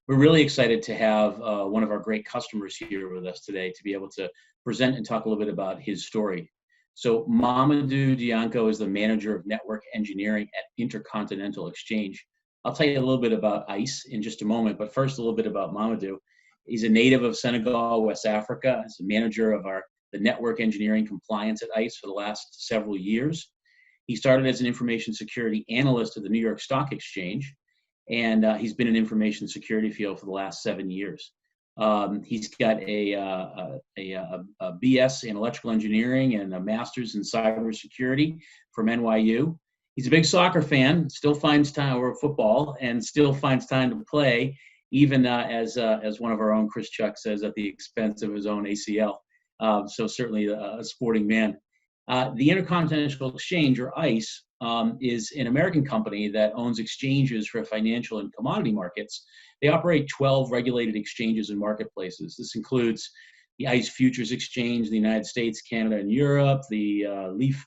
we're really excited to have one of our great customers here with us today to be able to present and talk a little bit about his story. So Mamadou Dianko is the manager of network engineering at Intercontinental Exchange. I'll tell you a little bit about ICE in just a moment, but first a little bit about Mamadou. He's a native of Senegal, West Africa. He's a manager of the network engineering compliance at ICE for the last several years. He started as an information security analyst at the New York Stock Exchange, and he's been in information security field for the last 7 years. He's got a BS in electrical engineering and a master's in cybersecurity from NYU. He's a big soccer fan, still finds time for football, and still finds time to play, even as one of our own, Chris Chuck, says, at the expense of his own ACL. So certainly a sporting man. The Intercontinental Exchange, or ICE, is an American company that owns exchanges for financial and commodity markets. They operate 12 regulated exchanges and marketplaces. This includes the ICE Futures Exchange in the United States, Canada, and Europe, the Leaf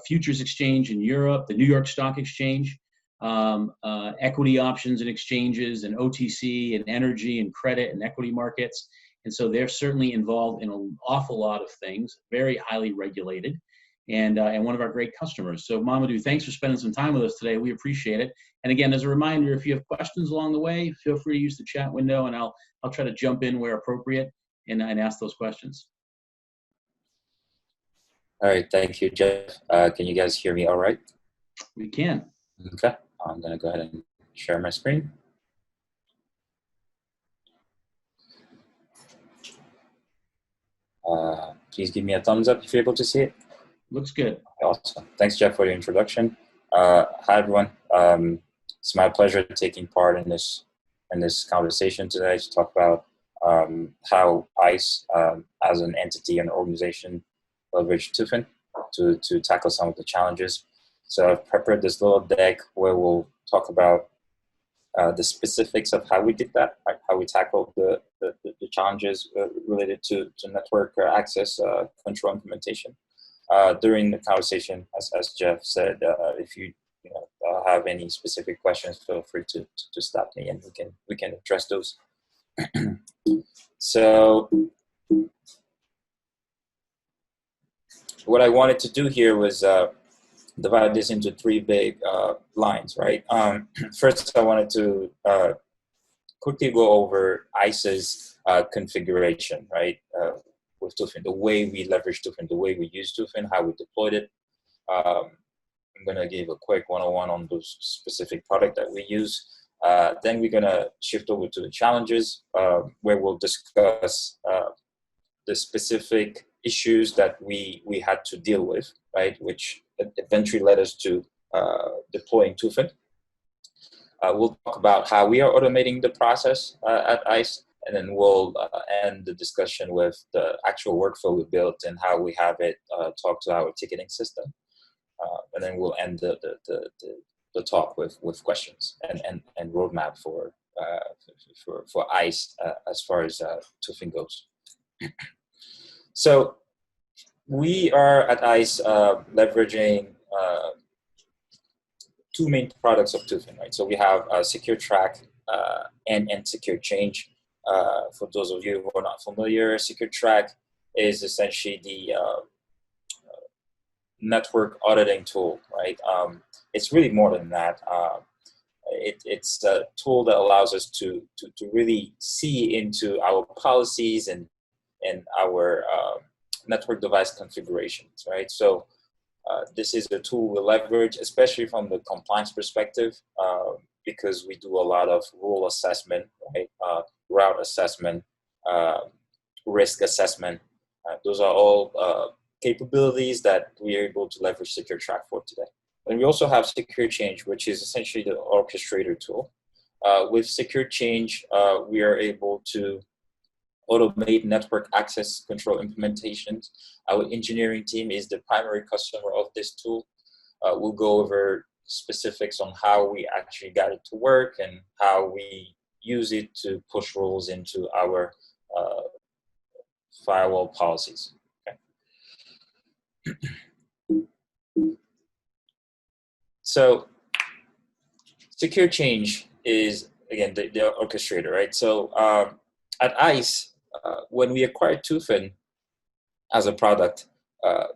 Futures Exchange in Europe, the New York Stock Exchange, equity options and exchanges, and OTC and energy and credit and equity markets. And so they're certainly involved in an awful lot of things, very highly regulated, and one of our great customers. So Mamadou, thanks for spending some time with us today. We appreciate it. And again, as a reminder, if you have questions along the way, feel free to use the chat window, and I'll try to jump in where appropriate and ask those questions. All right, thank you, Jeff. Can you guys hear me all right? We can. Okay, I'm gonna go ahead and share my screen. Please give me a thumbs up if you're able to see it. Looks good. Awesome. Thanks, Jeff, for the introduction. Hi, everyone. It's my pleasure taking part in this conversation today to talk about how ICE, as an entity and organization, leverage Tufin to tackle some of the challenges. So I've prepared this little deck where we'll talk about the specifics of how we did that, how we tackled the challenges related to network access control implementation. During the conversation, as Jeff said, if you have any specific questions, feel free to stop me, and we can address those. So what I wanted to do here was divide this into three big lines, right? First, I wanted to quickly go over ICE's configuration, right? With Tufin, the way we leverage Tufin, the way we use Tufin, how we deployed it. I'm gonna give a quick 101 on those specific product that we use. Then we're gonna shift over to the challenges, where we'll discuss the specific issues that we had to deal with, right? Which eventually led us to deploying Tufin. We'll talk about how we are automating the process at ICE, and then we'll end the discussion with the actual workflow we built and how we have it talk to our ticketing system. And then we'll end the talk with questions and roadmap for ICE as far as Tufin goes. So we are at ICE leveraging two main products of Tufin, right? So we have Secure Track and Secure Change. For those of you who are not familiar, Secure Track is essentially the network auditing tool, right? It's really more than that. It's a tool that allows us to really see into our policies and our network device configurations, right? So this is a tool we leverage, especially from the compliance perspective, because we do a lot of rule assessment, right? Route assessment, risk assessment. Those are all capabilities that we are able to leverage Secure Track for today. And we also have Secure Change, which is essentially the orchestrator tool. With Secure Change, we are able to automate network access control implementations. Our engineering team is the primary customer of this tool. We'll go over specifics on how we actually got it to work and how we use it to push rules into our firewall policies. Okay. So Secure Change is again, the orchestrator, right? So at ICE, when we acquired Tufin as a product,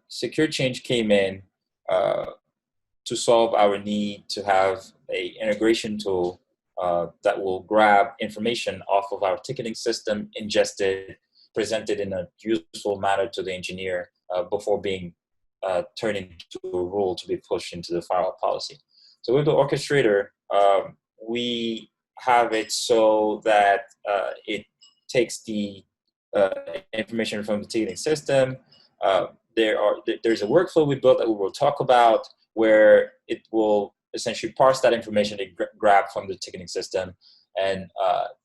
Secure Change came in to solve our need to have a integration tool that will grab information off of our ticketing system, ingested, presented in a useful manner to the engineer before being turned into a rule to be pushed into the firewall policy. So with the orchestrator, we have it so that it takes the information from the ticketing system. There's a workflow we built that we will talk about, where it will essentially parse that information it grab from the ticketing system and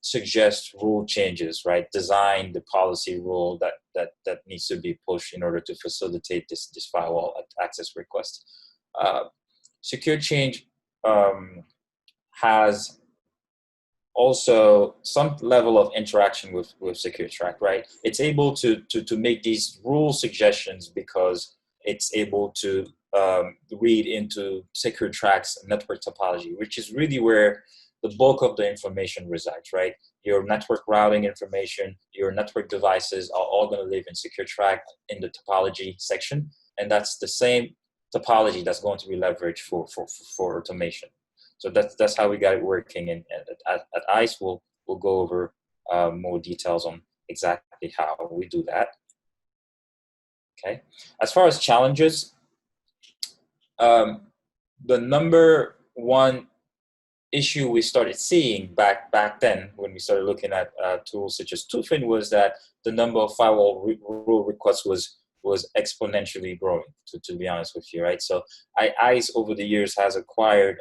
suggest rule changes, right? Design the policy rule that needs to be pushed in order to facilitate this firewall access request. Secure Change has also some level of interaction with Secure Track, right? It's able to make these rule suggestions because it's able to read into Secure Track's network topology, which is really where the bulk of the information resides, right? Your network routing information, your network devices are all going to live in Secure Track in the topology section, and that's the same topology that's going to be leveraged for automation. So that's how we got it working. And at ICE, we'll go over more details on exactly how we do that. Okay. As far as challenges, the number one issue we started seeing back then when we started looking at tools such as Tufin was that the number of firewall rule requests was exponentially growing, to be honest with you, right? So ICE over the years has acquired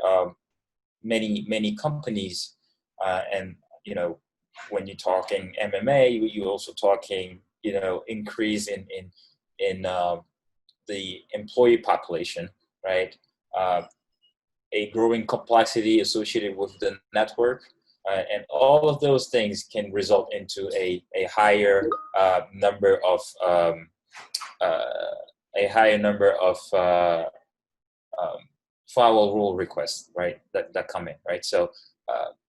many companies, and when you're talking MMA, you're also talking increase in the employee population, right? A growing complexity associated with the network, and all of those things can result into a higher number of firewall rule requests, right? That come in, right? So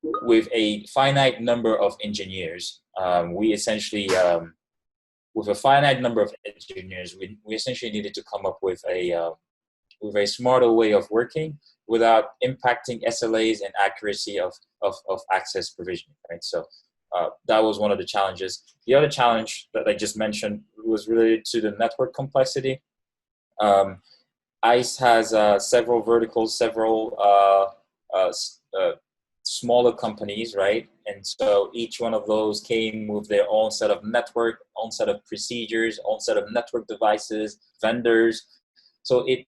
with a finite number of engineers, we essentially with a finite number of engineers, we essentially needed to come up with a smarter way of working without impacting SLAs and accuracy of access provisioning, right? So that was one of the challenges. The other challenge that I just mentioned was related to the network complexity. ICE has several verticals, several smaller companies, right? And so each one of those came with their own set of network, own set of procedures, own set of network devices, vendors. So it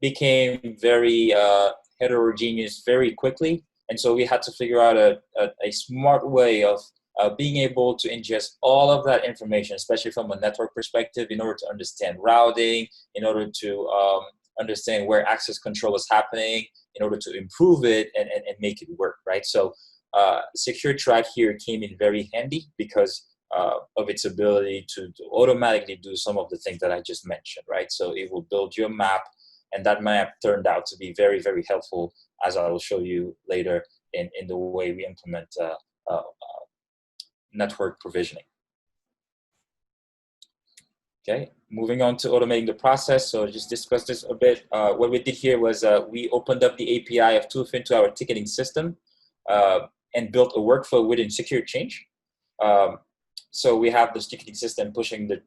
became very heterogeneous very quickly. And so we had to figure out a smart way of being able to ingest all of that information, especially from a network perspective, in order to understand routing, in order to understand where access control is happening, in order to improve it and make it work, right? So Secure Track here came in very handy because of its ability to automatically do some of the things that I just mentioned, right? So it will build your map, and that map turned out to be very, very helpful, as I will show you later in the way we implement network provisioning. Okay, moving on to automating the process. So just discuss this a bit. What we did here was we opened up the API of Tufin to our ticketing system and built a workflow within Secure Change. So we have this ticketing system pushing the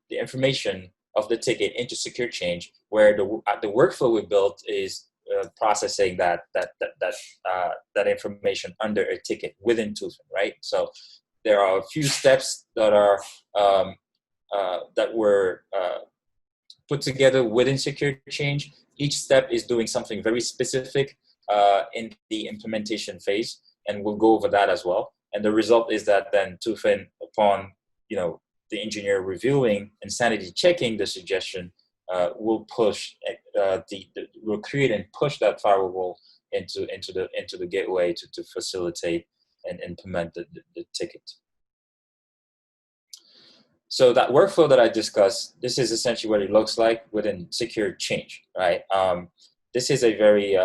information of the ticket into Secure Change, where the workflow we built is processing that information under a ticket within Tufin, right? So there are a few steps that are that were put together within Secure Change. Each step is doing something very specific in the implementation phase, and we'll go over that as well. And the result is that then Tufin, upon the engineer reviewing and sanity checking the suggestion, will push will create and push that firewall into the gateway to facilitate and implement the ticket. So that workflow that I discussed, this is essentially what it looks like within Secure Change, right? This is a very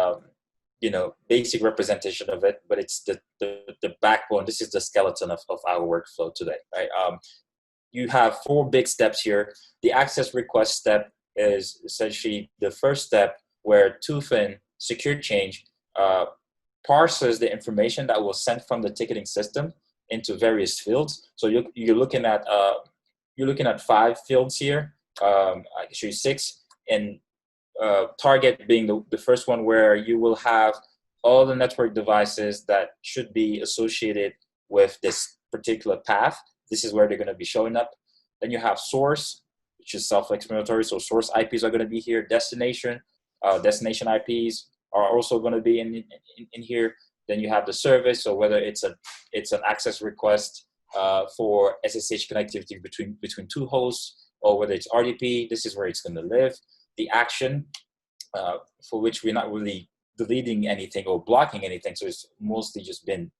basic representation of it, but it's the backbone. This is the skeleton of our workflow today, right? You have 4 big steps here. The access request step is essentially the first step where Tufin secure change parses the information that was sent from the ticketing system into various fields. So you're looking at 5 fields here. I can show you 6, and target being the first one, where you will have all the network devices that should be associated with this particular path. This is where they're going to be showing up. Then you have source, which is self-explanatory. So source IPs are going to be here. Destination IPs are also going to be in here. Then you have the service. So whether it's an access request for SSH connectivity between 2 hosts, or whether it's RDP, this is where it's going to live. The action, for which we're not really deleting anything or blocking anything. So it's mostly just been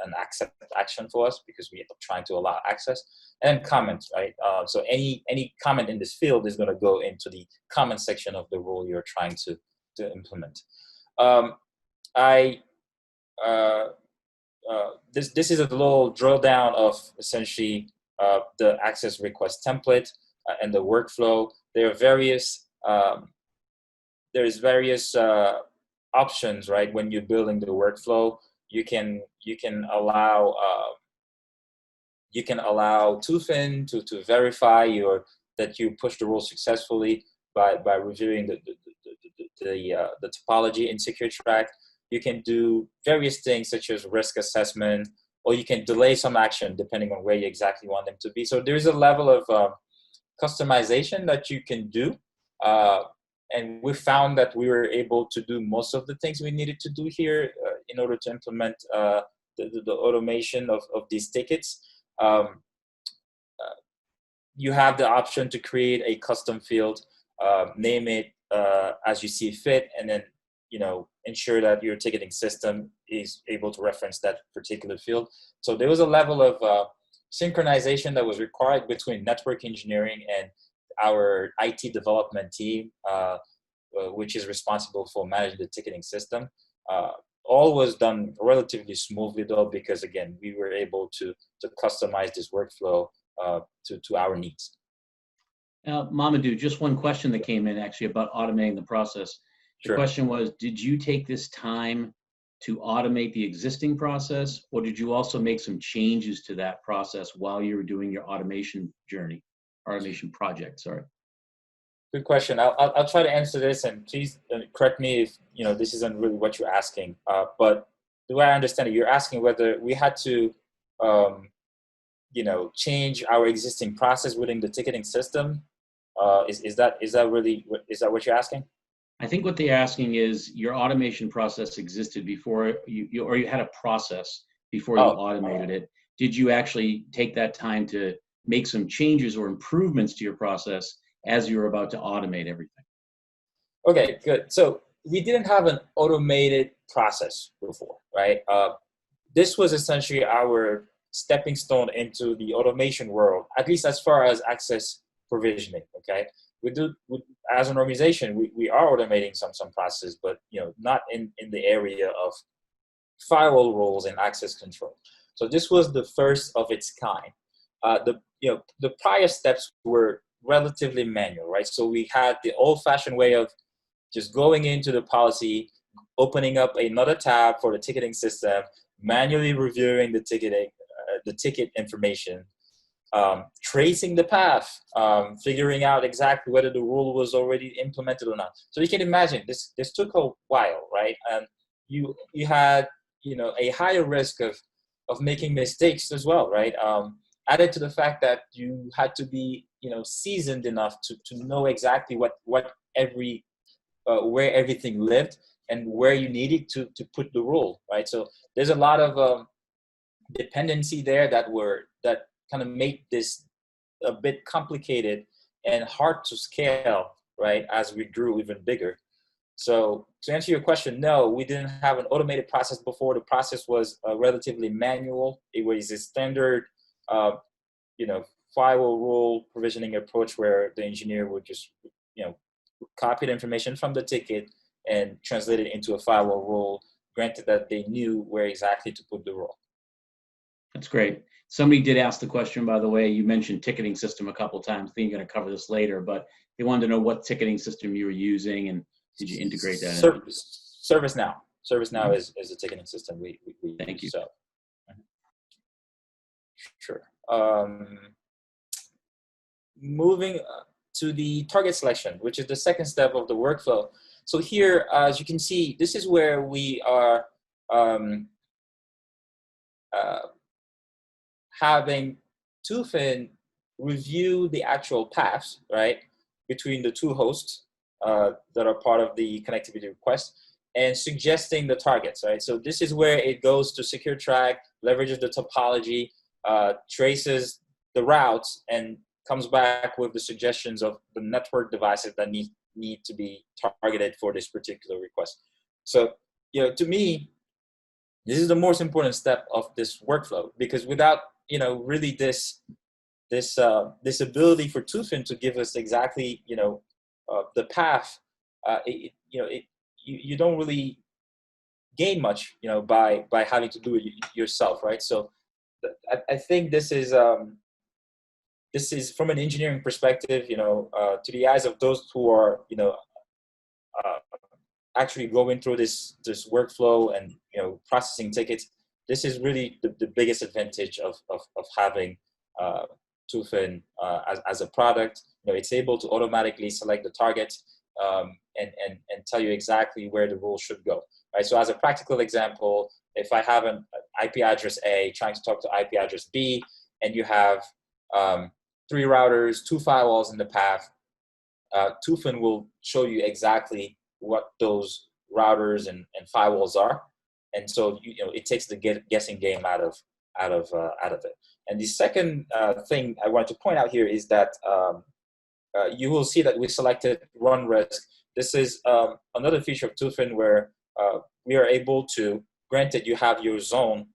an accept action for us, because we end up trying to allow access. And comments, right? So any comment in this field is going to go into the comment section of the rule you're trying to implement. This is a little drill down of essentially the access request template and the workflow. There are various options, right? When you're building the workflow, you can allow Tufin to verify that you push the rule successfully by reviewing the topology in secure track. You can do various things such as risk assessment, or you can delay some action depending on where you exactly want them to be. So there's a level of customization that you can do. And we found that we were able to do most of the things we needed to do here in order to implement the automation of these tickets. You have the option to create a custom field, name it as you see fit, and then ensure that your ticketing system is able to reference that particular field. So there was a level of synchronization that was required between network engineering and our IT development team, which is responsible for managing the ticketing system. All was done relatively smoothly, though, because again, we were able to customize this workflow to our needs. Mamadou, just one question that came in actually about automating the process. The Sure. question was, did you take this time to automate the existing process, or did you also make some changes to that process while you were doing your automation project? Sorry. Good question. I'll try to answer this, and please correct me if this isn't really what you're asking. But the way I understand it, you're asking whether we had to change our existing process within the ticketing system. Is that what you're asking? I think what they're asking is, your automation process existed before you had a process before you automated it. Did you actually take that time to make some changes or improvements to your process as you were about to automate everything? Okay, good. So we didn't have an automated process before, right? This was essentially our stepping stone into the automation world, at least as far as access provisioning. Okay, as an organization, we are automating some processes, but not in the area of firewall rules and access control. So this was the first of its kind. The prior steps were relatively manual, right? So we had the old-fashioned way of just going into the policy, opening up another tab for the ticketing system, manually reviewing the ticket information, tracing the path, figuring out exactly whether the rule was already implemented or not. So you can imagine this took a while, right? And you had a higher risk of making mistakes as well, right? Added to the fact that you had to be seasoned enough to know exactly where everything lived and where you needed to put the rule, right? So there's a lot of dependency there that kind of made this a bit complicated and hard to scale, right, as we grew even bigger. So to answer your question, no, we didn't have an automated process before. The process was relatively manual. It was a standard, firewall rule provisioning approach where the engineer would just, copy the information from the ticket and translate it into a firewall rule granted that they knew where exactly to put the role. That's great. Somebody did ask the question, by the way, you mentioned ticketing system a couple of times. I think you're going to cover this later, but they wanted to know what ticketing system you were using and did you integrate that in? ServiceNow. ServiceNow is a ticketing system we Thank use. you. So, sure. Moving to the target selection, which is the second step of the workflow. So here, as you can see, this is where we are having Tufin review the actual paths, right, between the two hosts that are part of the connectivity request and suggesting the targets, right? So this is where it goes to secure track, leverages the topology, traces the routes, and comes back with the suggestions of the network devices that need to be targeted for this particular request. So, to me, this is the most important step of this workflow, because without, really this ability for Tufin to give us exactly, the path, you don't really gain much, by having to do it yourself, right? So I think this is from an engineering perspective, to the eyes of those who are, actually going through this workflow and, processing tickets. This is really the biggest advantage of having Tufin as a product. It's able to automatically select the target and tell you exactly where the rule should go. Right. So as a practical example, if I have an IP address A trying to talk to IP address B, and you have 3 routers, 2 firewalls in the path, Tufin will show you exactly what those routers and firewalls are, and so it takes the guessing game out of it. And the second thing I want to point out here is that you will see that we selected run risk. This is another feature of Tufin where we are able to, granted you have your zone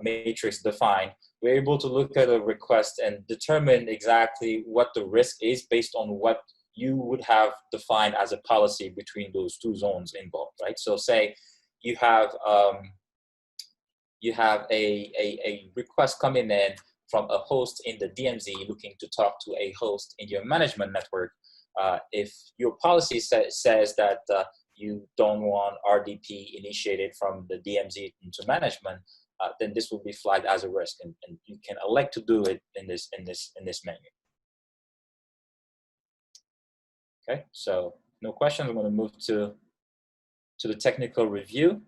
matrix defined, we're able to look at a request and determine exactly what the risk is based on what you would have defined as a policy between those 2 zones involved, right? So say you have a request coming in from a host in the DMZ looking to talk to a host in your management network. If your policy says that you don't want RDP initiated from the DMZ into management, then this will be flagged as a risk, and you can elect to do it in this menu. Okay, so no questions. I'm going to move to the technical review.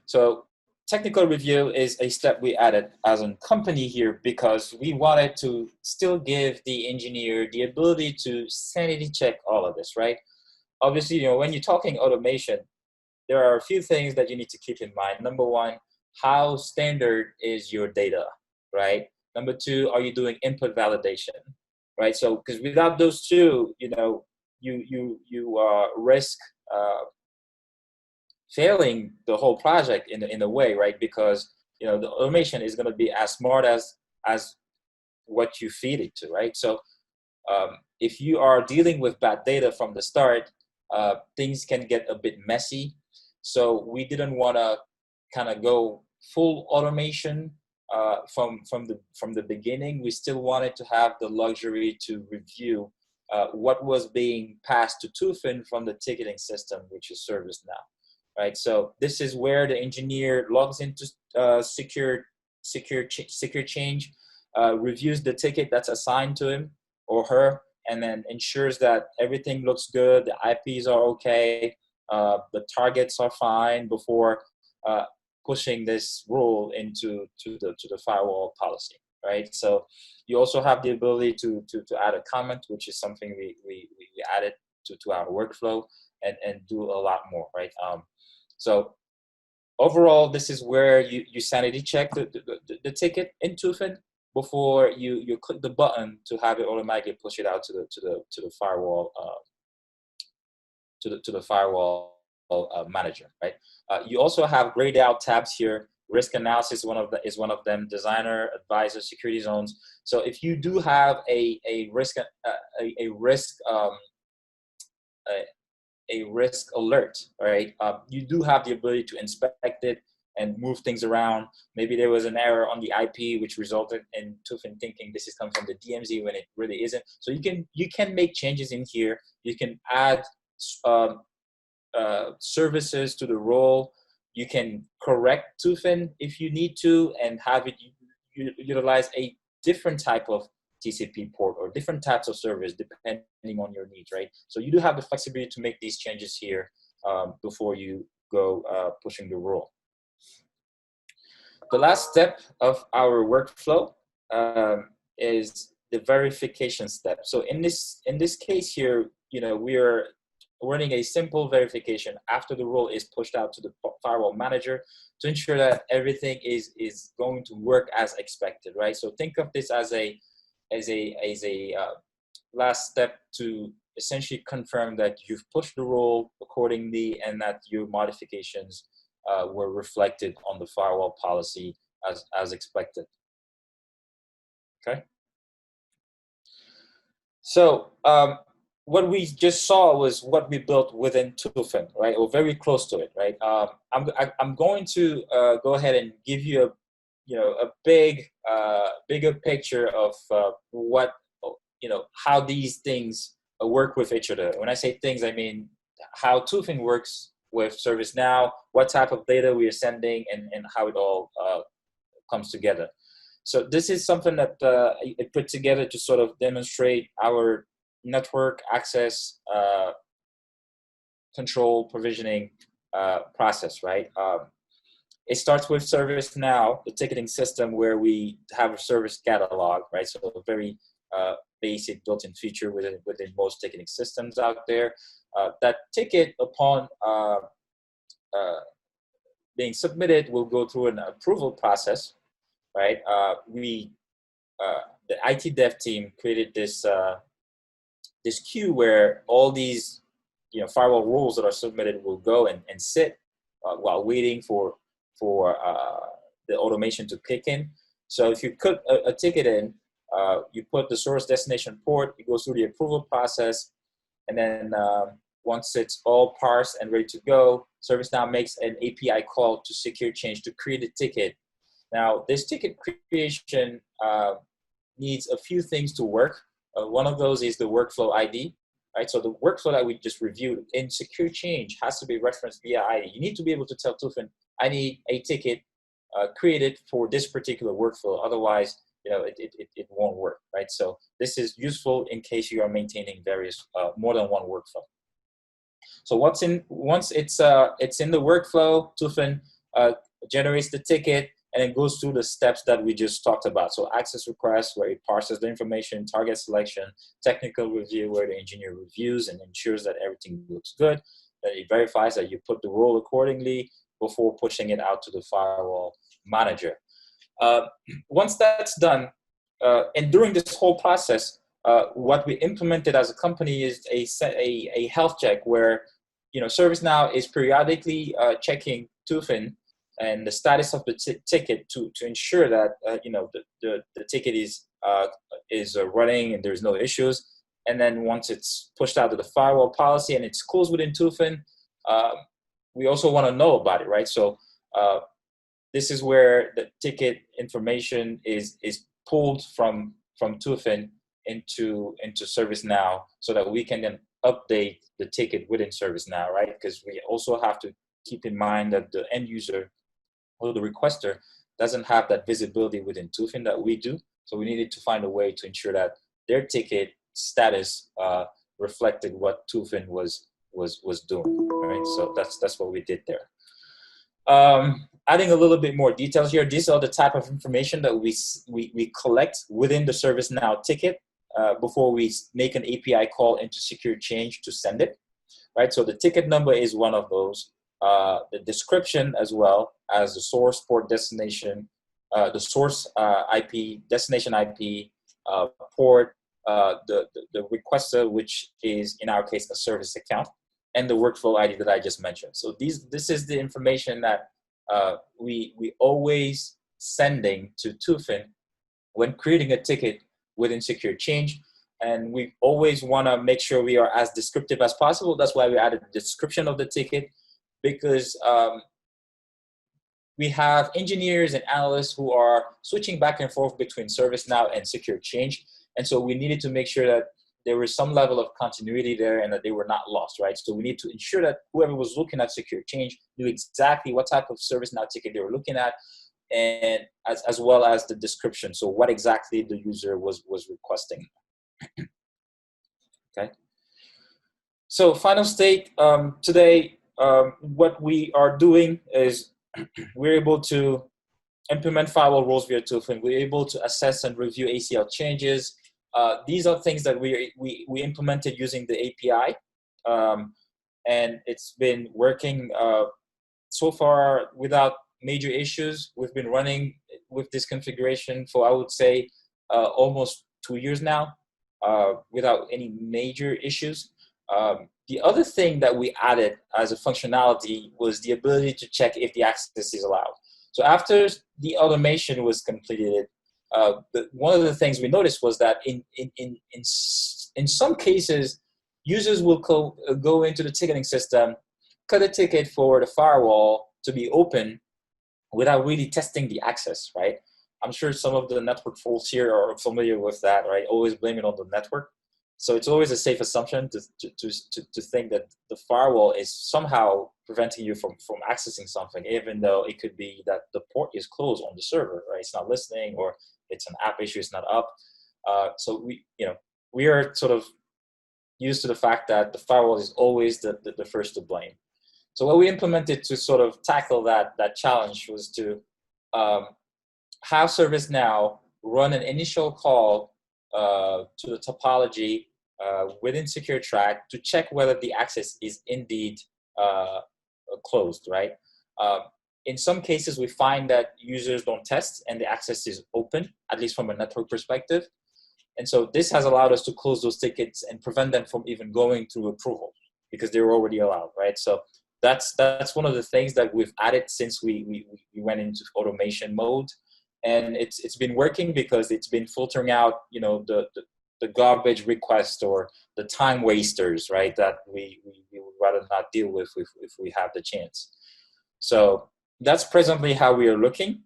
So technical review is a step we added as a company here because we wanted to still give the engineer the ability to sanity check all of this, right? Obviously, when you're talking automation, there are a few things that you need to keep in mind. Number one, how standard is your data, right? Number two, are you doing input validation, right? So, because without those two, you risk failing the whole project in a way, right? Because the automation is going to be as smart as what you feed it to, right? So if you are dealing with bad data from the start, things can get a bit messy. So we didn't want to kind of go full automation from the beginning. We still wanted to have the luxury to review what was being passed to Tufin from the ticketing system, which is ServiceNow, right? So this is where the engineer logs into secure change, reviews the ticket that's assigned to him or her, and then ensures that everything looks good, the IPs are okay, the targets are fine before pushing this rule into the firewall policy, right? So you also have the ability to add a comment, which is something we added to our workflow, and do a lot more, right? So overall, this is where you sanity check the ticket in Tufin before you click the button to have it automatically push it out to the firewall to the firewall manager, right? You also have grayed out tabs here. Risk analysis is one of them. Designer, advisor, security zones. So if you do have a risk a risk alert, right? You do have the ability to inspect it and move things around. Maybe there was an error on the IP which resulted in Tufin thinking this is coming from the DMZ when it really isn't. So you can make changes in here. You can add services to the role. You can correct Tufin if you need to and have it utilize a different type of TCP port or different types of service depending on your needs, right? So you do have the flexibility to make these changes here before you go pushing the role. The last step of our workflow is the verification step. So in this case here, we are running a simple verification after the role is pushed out to the firewall manager to ensure that everything is going to work as expected, right? So think of this as a last step to essentially confirm that you've pushed the role accordingly and that your modifications were reflected on the firewall policy as expected. Okay. So what we just saw was what we built within Tufin, right? Or very close to it, right? I'm going to go ahead and give you a bigger picture of what how these things work with each other. When I say things, I mean how Tufin works with ServiceNow, what type of data we are sending, and how it all comes together. So this is something that I put together to sort of demonstrate our network access control provisioning process, right? It starts with ServiceNow, the ticketing system, where we have a service catalog, right? So a very basic built-in feature within most ticketing systems out there. That ticket, upon being submitted, will go through an approval process, right? The IT dev team created this this queue where all these firewall rules that are submitted will go and sit while waiting for the automation to kick in. So if you put a ticket in, you put the source destination port, it goes through the approval process, and then once it's all parsed and ready to go, ServiceNow makes an API call to secure change to create a ticket. Now, this ticket creation needs a few things to work. One of those is the workflow ID, right? So the workflow that we just reviewed in secure change has to be referenced via ID. You need to be able to tell Tufin, I need a ticket created for this particular workflow. Otherwise, it won't work, right? So this is useful in case you are maintaining various more than one workflow. So once it's in the workflow, Tufin generates the ticket and it goes through the steps that we just talked about. So access request, where it parses the information, target selection, technical review, where the engineer reviews and ensures that everything looks good. Then it verifies that you put the role accordingly before pushing it out to the firewall manager. Once that's done, and during this whole process, what we implemented as a company is a health check where ServiceNow is periodically checking Tufin and the status of the ticket to ensure that the ticket is running and there's no issues. And then once it's pushed out to the firewall policy and it's closed within Tufin, we also want to know about it, right? So this is where the ticket information is pulled from Tufin into ServiceNow, so that we can then update the ticket within ServiceNow, right? Because we also have to keep in mind that the end user or the requester doesn't have that visibility within Tufin that we do. So we needed to find a way to ensure that their ticket status reflected what Tufin was doing, right? So that's what we did there. Adding a little bit more details here, these are the type of information that we collect within the ServiceNow ticket before we make an API call into secure change to send it, right? So the ticket number is one of those. The description, as well as the source port destination, the source IP, destination IP, port, the requester, which is in our case a service account, and the workflow ID that I just mentioned. So this is the information that we always sending to Tufin when creating a ticket within secure change. and we always want to make sure we are as descriptive as possible. That's why we added the description of the ticket, because we have engineers and analysts who are switching back and forth between ServiceNow and Secure Change. And so we needed to make sure that there was some level of continuity there and that they were not lost, right? So we need to ensure that whoever was looking at Secure Change knew exactly what type of ServiceNow ticket they were looking at, and as well as the description. So what exactly the user was requesting. Okay. So final state, today, what we are doing is we're able to implement firewall rules via Tufin. We're able to assess and review ACL changes. These are things that we implemented using the API, and it's been working so far without major issues. We've been running with this configuration for, I would say, almost 2 years now, without any major issues. The other thing that we added as a functionality was the ability to check if the access is allowed. So after the automation was completed, one of the things we noticed was that in some cases, users will go into the ticketing system, cut a ticket for the firewall to be open without really testing the access, right? I'm sure some of the network folks here are familiar with that, right? Always blame it on the network. So it's always a safe assumption to think that the firewall is somehow preventing you from accessing something, even though it could be that the port is closed on the server, right? It's not listening, or it's an app issue, it's not up. So we are sort of used to the fact that the firewall is always the first to blame. So what we implemented to sort of tackle that challenge was to have ServiceNow run an initial call to the topology within Secure Track to check whether the access is indeed closed, right? In some cases, we find that users don't test and the access is open, at least from a network perspective. And so this has allowed us to close those tickets and prevent them from even going through approval because they were already allowed, right? So that's one of the things that we've added since we went into automation mode. And it's been working because it's been filtering out, the garbage requests or the time wasters, right? That we would rather not deal with if we have the chance. So that's presently how we are looking.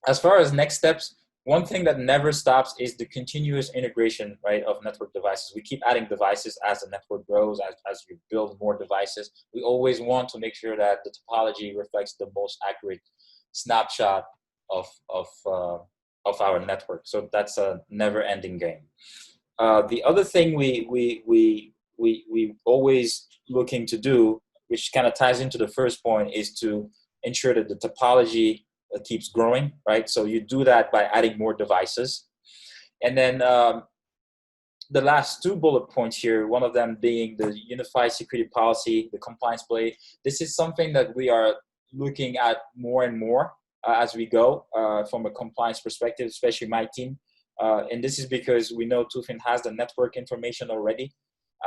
As far as next steps, one thing that never stops is the continuous integration, right, of network devices. We keep adding devices as the network grows, as we build more devices. We always want to make sure that the topology reflects the most accurate snapshot of our network. So that's a never-ending game. The other thing we always looking to do, which kind of ties into the first point, is to ensure that the topology keeps growing, right? So you do that by adding more devices. And then the last two bullet points here, one of them being the unified security policy, the compliance play. This is something that we are looking at more and more as we go from a compliance perspective, especially my team. And this is because we know Tufin has the network information already.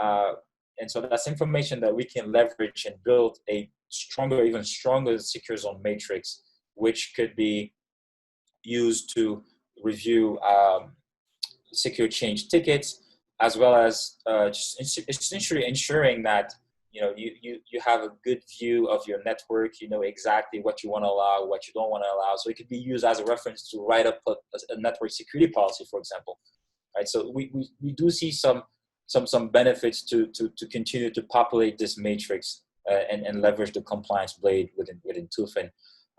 And so that's information that we can leverage and build a stronger, even stronger secure zone matrix, which could be used to review secure change tickets, as well as just essentially ensuring that you have a good view of your network. You know exactly what you want to allow, what you don't want to allow. So it could be used as a reference to write up a network security policy, for example. Right. So we do see some benefits to continue to populate this matrix and leverage the compliance blade within Tufin.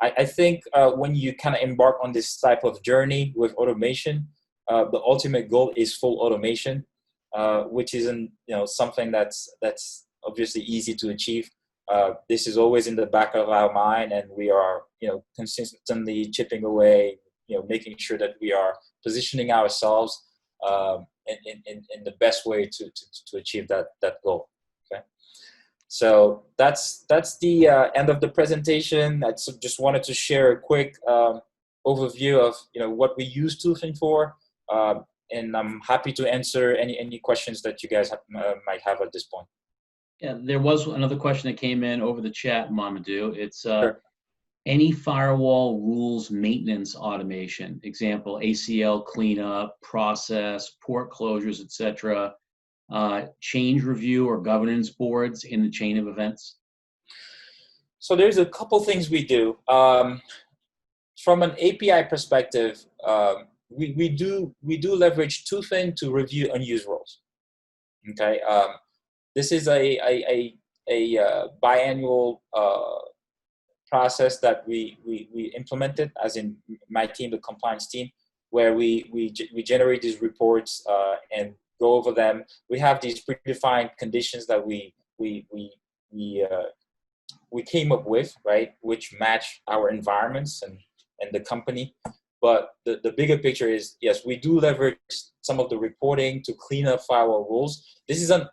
I think when you kind of embark on this type of journey with automation, the ultimate goal is full automation, which isn't something that's obviously easy to achieve. This is always in the back of our mind, and we are consistently chipping away, making sure that we are positioning ourselves in the best way to achieve that goal. Okay. So that's the end of the presentation. I just wanted to share a quick overview of what we use Tufin for, and I'm happy to answer any questions that you guys might have at this point. Yeah, there was another question that came in over the chat, Mamadou. It's Sure. any firewall rules maintenance automation, example, ACL cleanup, process, port closures, etc., change review or governance boards in the chain of events? So there's a couple things we do. From an API perspective, we do leverage Tufin to review unused roles. Okay, this is a biannual process that we implemented, as in my team, the compliance team, where we generate these reports and go over them. We have these predefined conditions that we came up with, right, which match our environments and the company. But the bigger picture is, yes, we do leverage some of the reporting to clean up firewall rules. This isn't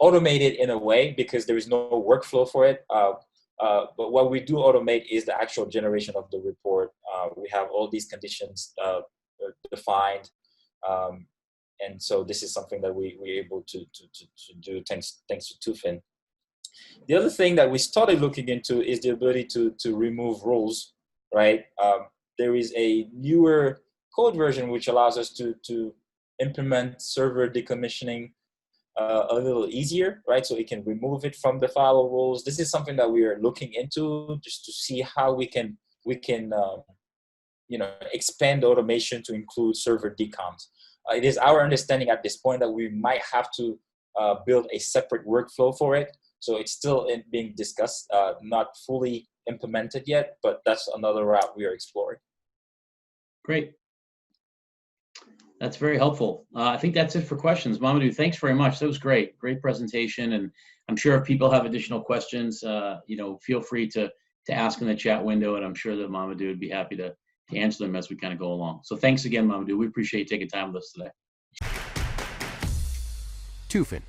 automated in a way because there is no workflow for it. But what we do automate is the actual generation of the report. We have all these conditions defined. And so this is something that we're able to do thanks to Tufin. The other thing that we started looking into is the ability to remove rules, right? There is a newer code version which allows us to implement server decommissioning a little easier, right? So it can remove it from the firewall rules. This is something that we are looking into just to see how we can expand automation to include server decoms. It is our understanding at this point that we might have to build a separate workflow for it. So it's still being discussed, not fully implemented yet, but that's another route we are exploring. Great. That's very helpful. I think that's it for questions. Mamadou, thanks very much. That was great. Great presentation. And I'm sure if people have additional questions, feel free to ask in the chat window, and I'm sure that Mamadou would be happy to answer them as we kind of go along. So thanks again, Mamadou. We appreciate you taking time with us today. Tufin,